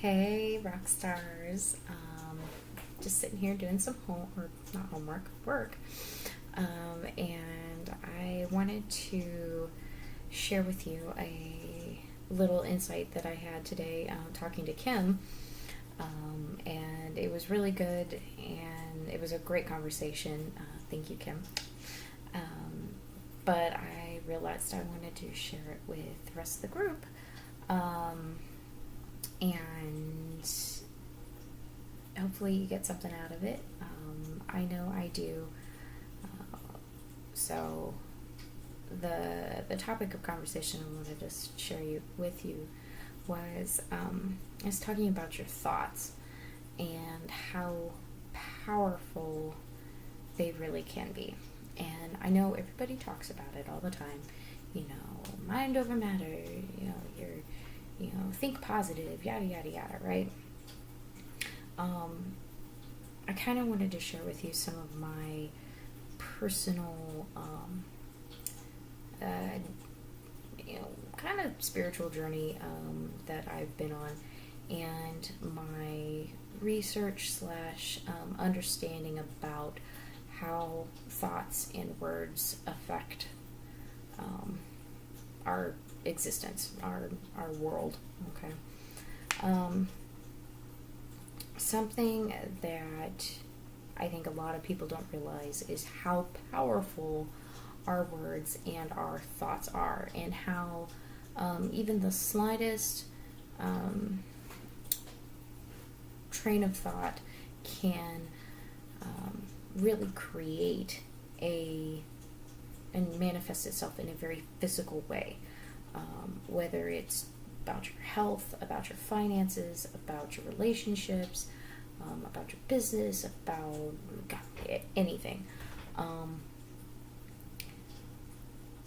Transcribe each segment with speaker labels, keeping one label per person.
Speaker 1: Hey, rock stars. Just sitting here doing some not homework, work. And I wanted to share with you a little insight that I had today talking to Kim. And it was really good, and it was a great conversation. Thank you, Kim. But I realized I wanted to share it with the rest of the group. And hopefully you get something out of it. I know I do. So the topic of conversation I wanted to share with you was I was talking about your thoughts and how powerful they really can be. And I know everybody talks about it all the time. Mind over matter. Think positive, yada, yada, yada, right? I kind of wanted to share with you some of my personal, kind of spiritual journey that I've been on, and my research slash understanding about how thoughts and words affect our existence, our world. Okay. Something that I think a lot of people don't realize is how powerful our words and our thoughts are, and how even the slightest train of thought can really create and manifest itself in a very physical way. Whether it's about your health, about your finances, about your relationships, about your business, about anything.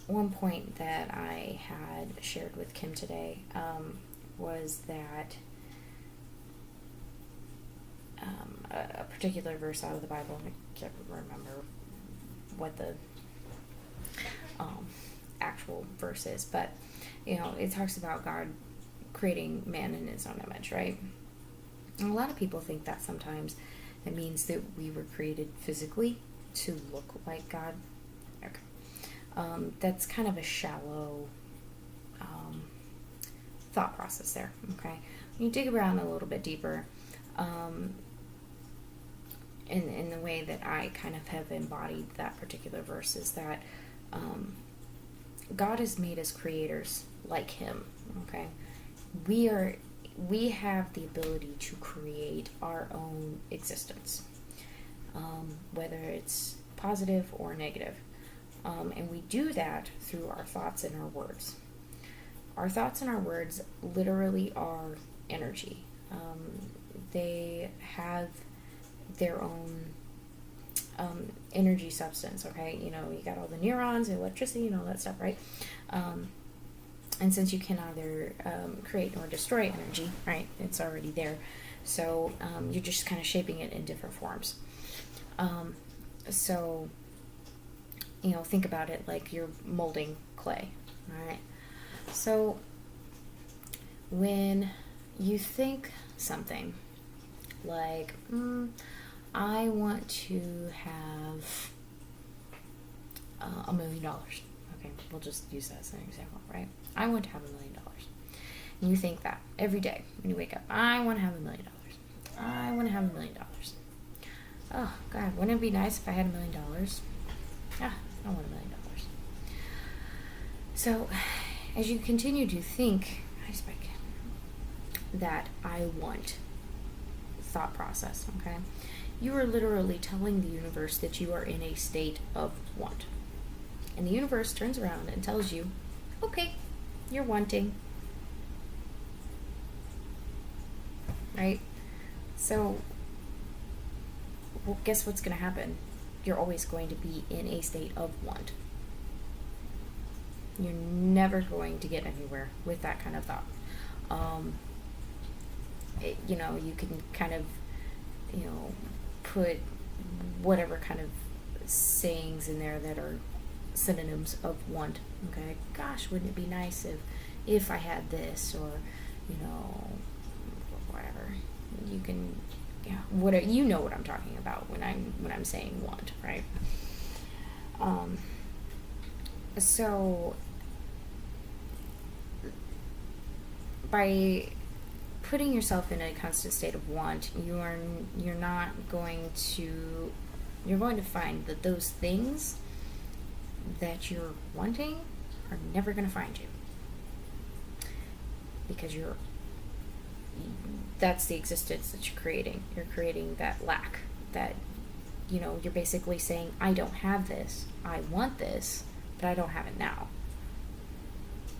Speaker 1: One point that I had shared with Kim today was that a particular verse out of the Bible, I can't remember what the actual verse is, but it talks about God creating man in his own image, right? And a lot of people think that sometimes it means that we were created physically to look like God. Okay. That's kind of a shallow thought process there, okay? When you dig around a little bit deeper, in the way that I kind of have embodied that particular verse is that God has made us creators like Him, okay? We have the ability to create our own existence, whether it's positive or negative. And we do that through our thoughts and our words. Our thoughts and our words literally are energy. They have their own energy substance, okay? You got all the neurons, electricity, and all that stuff, right? And since you can neither create nor destroy energy, right, it's already there. So you're just kind of shaping it in different forms. So, think about it like you're molding clay, all right? So when you think something like, I want to have $1 million. Okay, we'll just use that as an example, right? I want to have $1 million. And you think that every day when you wake up, I want to have $1 million. I want to have $1 million. Oh, God, wouldn't it be nice if I had $1 million? Ah, I want $1 million. So, as you continue to think, that I want thought process, okay? You are literally telling the universe that you are in a state of want. And the universe turns around and tells you, okay, you're wanting. Right? So, well, guess what's going to happen? You're always going to be in a state of want. You're never going to get anywhere with that kind of thought. You can kind of, put whatever kind of sayings in there that are synonyms of want. Okay, gosh, wouldn't it be nice if I had this, or you can, yeah, what you know what I'm talking about when I'm saying want, right? So by putting yourself in a constant state of want, you're going to find that those things that you're wanting are never going to find you, because that's the existence that you're creating. You're creating that lack, that, you're basically saying, I don't have this, I want this, but I don't have it now.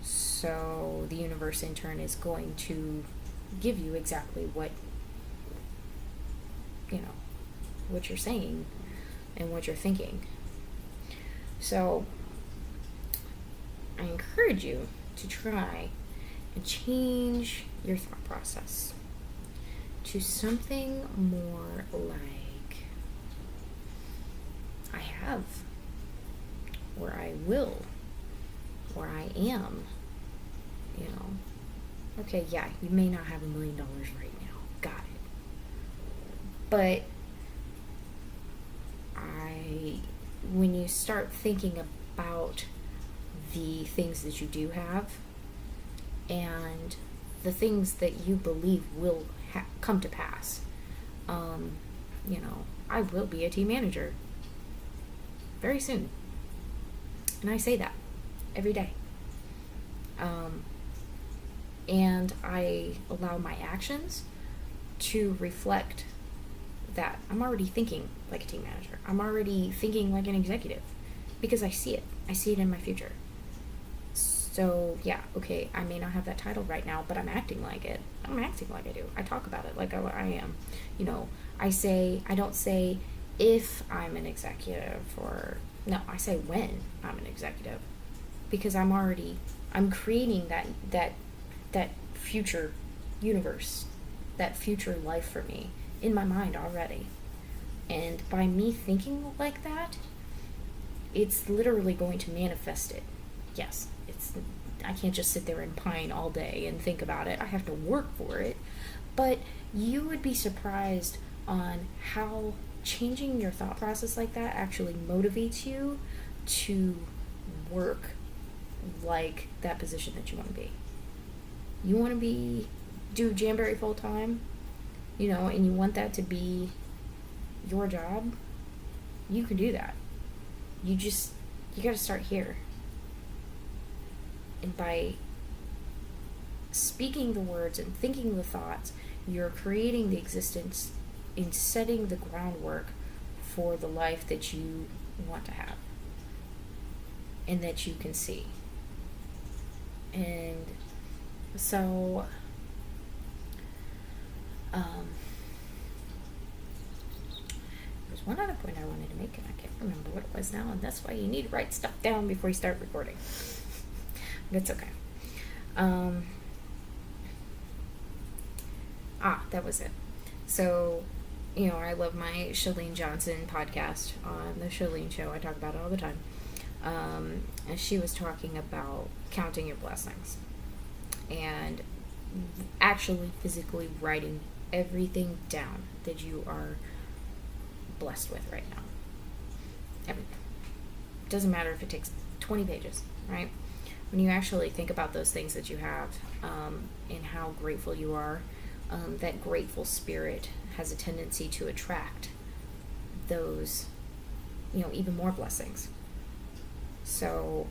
Speaker 1: So the universe in turn is going to give you exactly what you're saying and what you're thinking. So I encourage you to try and change your thought process to something more like, I have, or I will, or I am. Okay, yeah, you may not have $1 million right now, got it, but when you start thinking about the things that you do have and the things that you believe will come to pass, I will be a team manager very soon, and I say that every day. And I allow my actions to reflect that I'm already thinking like a team manager. I'm already thinking like an executive, because I see it. I see it in my future. So yeah, okay, I may not have that title right now, but I'm acting like it. I'm acting like I do. I talk about it like I am. I don't say if I'm an executive, or no, I say when I'm an executive, because I'm creating that future universe, that future life for me in my mind already. And by me thinking like that, it's literally going to manifest it. Yes, I can't just sit there and pine all day and think about it. I have to work for it. But you would be surprised on how changing your thought process like that actually motivates you to work like that position that you want to be. You want to do Jamboree full time, and you want that to be your job, you can do that. You got to start here. And by speaking the words and thinking the thoughts, you're creating the existence and setting the groundwork for the life that you want to have and that you can see. And so there's one other point I wanted to make, and I can't remember what it was now, and that's why you need to write stuff down before you start recording. But it's okay. That was it. So, I love my Chalene Johnson podcast on the Chalene Show. I talk about it all the time. And she was talking about counting your blessings and actually physically writing everything down that you are blessed with right now. Everything. Doesn't matter if it takes 20 pages, right? When you actually think about those things that you have, and how grateful you are, that grateful spirit has a tendency to attract those, even more blessings. So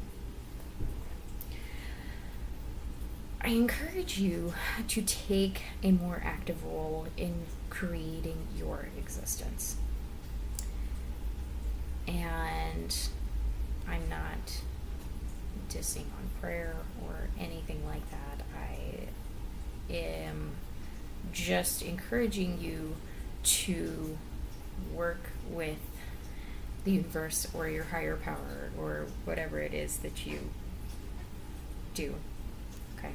Speaker 1: I encourage you to take a more active role in creating your existence. And I'm not dissing on prayer or anything like that. I am just encouraging you to work with the universe or your higher power or whatever it is that you do. Okay?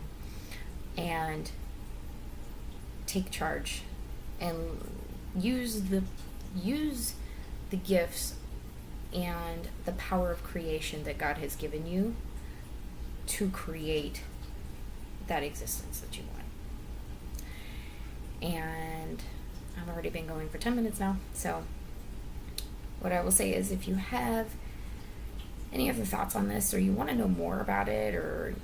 Speaker 1: And take charge and use the gifts and the power of creation that God has given you to create that existence that you want. And I've already been going for 10 minutes now. So, what I will say is if you have any other thoughts on this, or you want to know more about it, or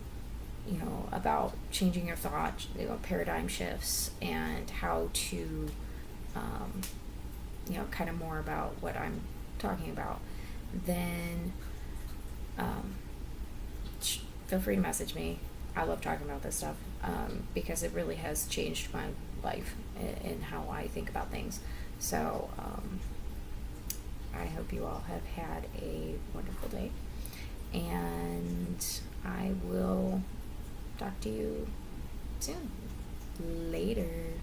Speaker 1: about changing your thought, paradigm shifts, and how to kind of more about what I'm talking about, then feel free to message me. I love talking about this stuff because it really has changed my life and how I think about things. So I hope you all have had a wonderful day, and I will talk to you soon. Later.